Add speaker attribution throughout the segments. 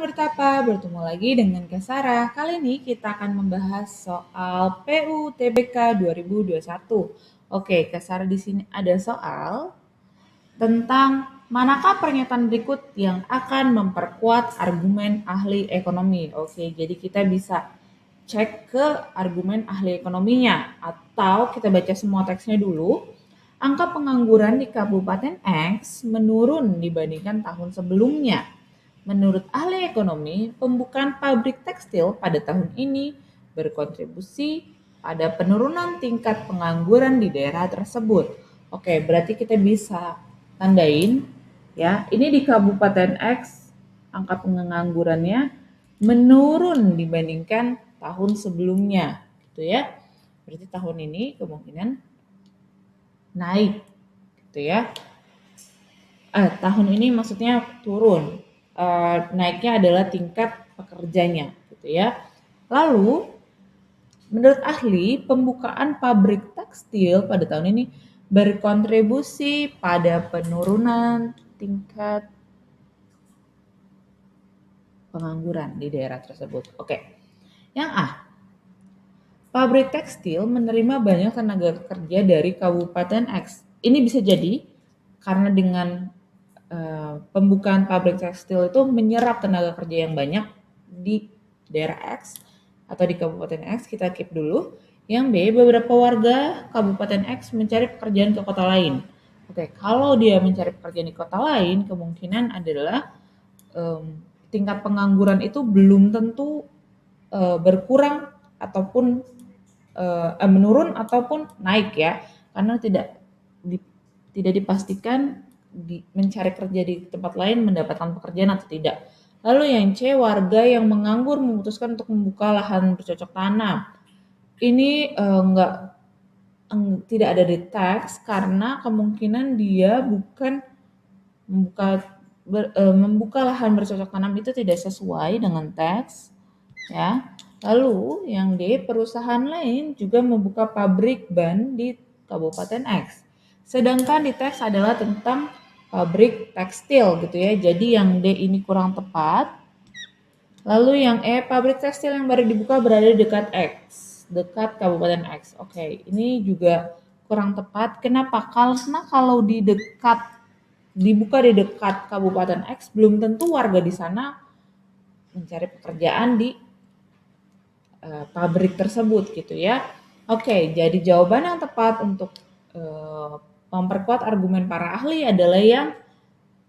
Speaker 1: Bertapa, bertemu lagi dengan Kak Sarah. Kali ini kita akan membahas soal PUTBK 2021. Oke, Kak Sarah di sini ada soal tentang manakah pernyataan berikut yang akan memperkuat argumen ahli ekonomi. Oke, jadi kita bisa cek ke argumen ahli ekonominya atau kita baca semua teksnya dulu. Angka pengangguran di Kabupaten X menurun dibandingkan tahun sebelumnya. Menurut ahli ekonomi, pembukaan pabrik tekstil pada tahun ini berkontribusi pada penurunan tingkat pengangguran di daerah tersebut. Oke, berarti kita bisa tandain ya, ini di Kabupaten X angka penganggurannya menurun dibandingkan tahun sebelumnya, gitu ya. Berarti tahun ini kemungkinan naik, gitu ya. Tahun ini maksudnya turun. Naiknya adalah tingkat pekerjanya, gitu ya. Lalu, menurut ahli, pembukaan pabrik tekstil pada tahun ini berkontribusi pada penurunan tingkat pengangguran di daerah tersebut. Oke, yang A, pabrik tekstil menerima banyak tenaga kerja dari Kabupaten X. Ini bisa jadi karena dengan pembukaan pabrik tekstil itu menyerap tenaga kerja yang banyak di daerah X atau di Kabupaten X, kita keep dulu. Yang B, beberapa warga Kabupaten X mencari pekerjaan ke kota lain. Oke, kalau dia mencari pekerjaan di kota lain, kemungkinan adalah tingkat pengangguran itu belum tentu berkurang ataupun menurun ataupun naik ya, karena tidak dipastikan mencari kerja di tempat lain mendapatkan pekerjaan atau tidak. Lalu yang C, warga yang menganggur memutuskan untuk membuka lahan bercocok tanam. Ini tidak ada di teks karena kemungkinan dia bukan membuka lahan bercocok tanam itu tidak sesuai dengan teks ya. Lalu yang D, perusahaan lain juga membuka pabrik ban di Kabupaten X. Sedangkan di teks adalah tentang pabrik tekstil gitu ya. Jadi yang D ini kurang tepat. Lalu yang E, pabrik tekstil yang baru dibuka berada di dekat X, dekat Kabupaten X. Oke, ini juga kurang tepat. Kenapa? Karena kalau dibuka di dekat Kabupaten X, belum tentu warga di sana mencari pekerjaan di pabrik tersebut gitu ya. Oke, jadi jawaban yang tepat untuk memperkuat argumen para ahli adalah yang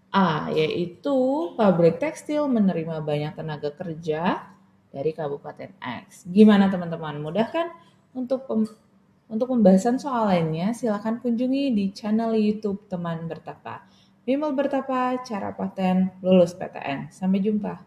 Speaker 1: A, yaitu pabrik tekstil menerima banyak tenaga kerja dari Kabupaten X. Gimana teman-teman? Mudah kan? Untuk pembahasan soal lainnya, silakan kunjungi di channel YouTube Teman Bertapa. Bimbel Bertapa, cara paten lulus PTN. Sampai jumpa.